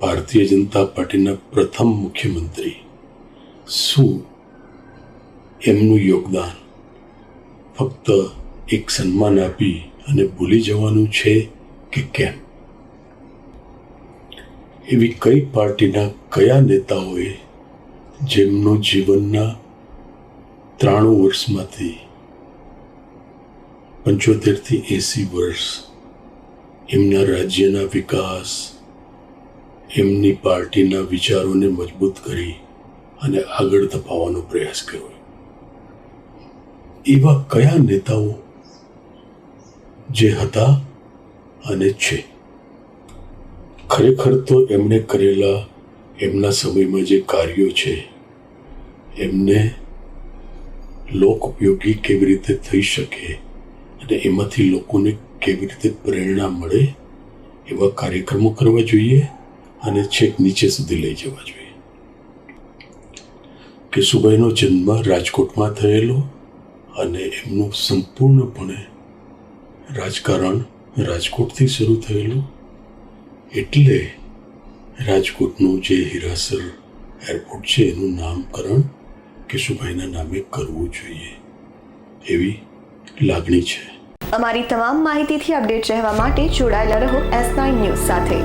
ભારતીય જનતા પાર્ટીના પ્રથમ મુખ્યમંત્રી, શું એમનું યોગદાન ફક્ત એક સન્માન આપી અને ભૂલી જવાનું છે કે કેમ? એવી કઈ પાર્ટીના કયા નેતાઓએ જેમનું જીવનના 93 વર્ષમાંથી 75 થી 80 વર્ષ એમના રાજ્યના વિકાસ, એમની પાર્ટીના વિચારોને મજબૂત કરી અને આગળ ધપાવવાનો પ્રયાસ કર્યો? એવા કયા નેતાઓ જે હતા અને છે? ખરેખર તો એમણે કરેલા એમના સમયમાં જે કાર્યો છે એમને લોક ઉપયોગી કેવી રીતે થઈ શકે અને એમાંથી લોકોને કેવી રીતે પ્રેરણા મળે એવા કાર્યક્રમો કરવા જોઈએ અને છેક નીચે સુધી લઈ જવા જોઈએ. કેશુભાઈનો જન્મ રાજકોટમાં થયેલો અને એમનું સંપૂર્ણપણે રાજકારણ રાજકોટથી શરૂ થયેલું, એટલે રાજકોટનું જે હીરાસર એરપોર્ટ છે એનું નામકરણ કેશુભાઈના નામે કરવું જોઈએ એવી લાગણી છે. અમારી તમામ માહિતીથી અપડેટ રહેવા માટે જોડાયેલા રહો S9 ન્યૂઝ સાથે.